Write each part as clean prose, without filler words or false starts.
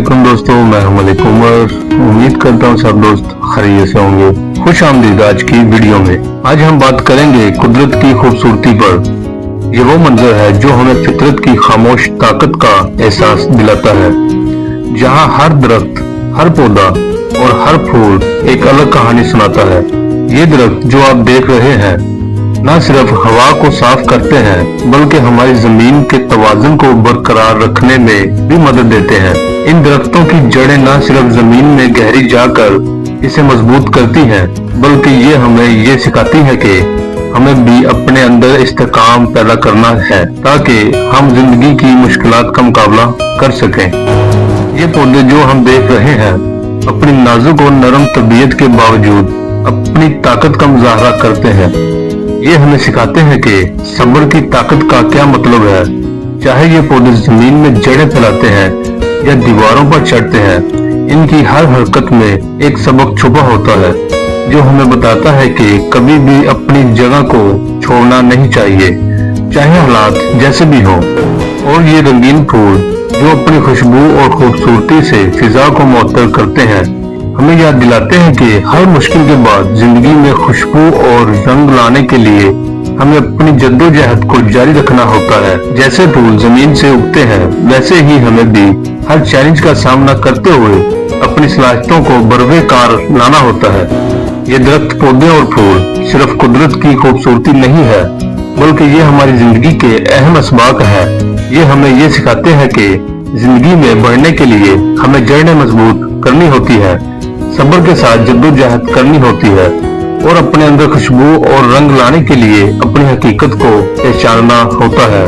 वालेकुम दोस्तों, मैं हूं मलिक उमर। उम्मीद करता हूं सब दोस्त खैरियत से होंगे। खुश आमदीद आज की वीडियो में। आज हम बात करेंगे कुदरत की खूबसूरती पर। ये वो मंजर है जो हमें फितरत की खामोश ताकत का एहसास दिलाता है, जहां हर दरख्त, हर पौधा और हर फूल एक अलग कहानी सुनाता है। ये दरख्त जो आप देख रहे हैं न सिर्फ हवा को साफ करते हैं बल्कि हमारी जमीन के तवाज़ुन को बरकरार रखने में भी मदद देते हैं। इन दरख्तों की जड़ें न सिर्फ जमीन में गहरी जाकर इसे मजबूत करती हैं बल्कि ये हमें ये सिखाती है कि हमें भी अपने अंदर इस्तेकाम पैदा करना है ताकि हम जिंदगी की मुश्किलात का मुकाबला कर सकें। ये पौधे जो हम देख रहे हैं अपनी नाजुक और नरम तबीयत के बावजूद अपनी ताकत का मुजाहरा करते हैं। ये हमें सिखाते हैं कि सब्र की ताकत का क्या मतलब है। चाहे ये पौधे जमीन में जड़ें फैलाते हैं या दीवारों पर चढ़ते हैं, इनकी हर हरकत में एक सबक छुपा होता है जो हमें बताता है कि कभी भी अपनी जगह को छोड़ना नहीं चाहिए, चाहे हालात जैसे भी हों। और ये रंगीन फूल जो अपनी खुशबू और खूबसूरती से फिजा को मुअत्तर करते हैं, हमें याद दिलाते हैं कि हर मुश्किल के बाद जिंदगी में खुशबू और रंग लाने के लिए हमें अपनी जद्दोजहद को जारी रखना होता है। जैसे फूल जमीन से उगते हैं वैसे ही हमें भी हर चैलेंज का सामना करते हुए अपनी सलाहियतों को बरवे कार लाना होता है। ये दरख्त, पौधे और फूल सिर्फ कुदरत की खूबसूरती नहीं है बल्कि ये हमारी जिंदगी के अहम असबाक है। ये हमें ये सिखाते हैं कि जिंदगी में बढ़ने के लिए हमें जड़ें मजबूत करनी होती है, सब्र के साथ जद्दोजहद करनी होती है और अपने अंदर खुशबू और रंग लाने के लिए अपनी हकीकत को पहचानना होता है।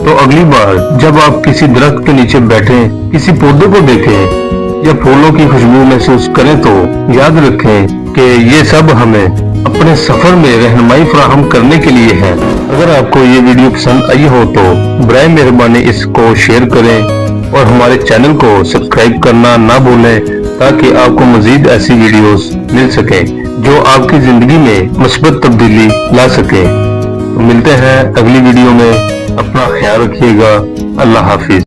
तो अगली बार जब आप किसी दरख्त के नीचे बैठें, किसी पौधे को देखें या फूलों की खुशबू महसूस करें तो याद रखें कि ये सब हमें अपने सफर में रहनुमाई फराहम करने के लिए है। अगर आपको ये वीडियो पसंद आई हो तो बराए मेहरबानी इसको शेयर करें और हमारे चैनल को सब्सक्राइब करना ना भूलें ताकि आपको मजीद ऐसी वीडियोस मिल सके जो आपकी जिंदगी में मुस्बत तब्दीली ला सके। तो मिलते हैं अगली वीडियो में। अपना ख्याल रखिएगा। अल्लाह हाफिज।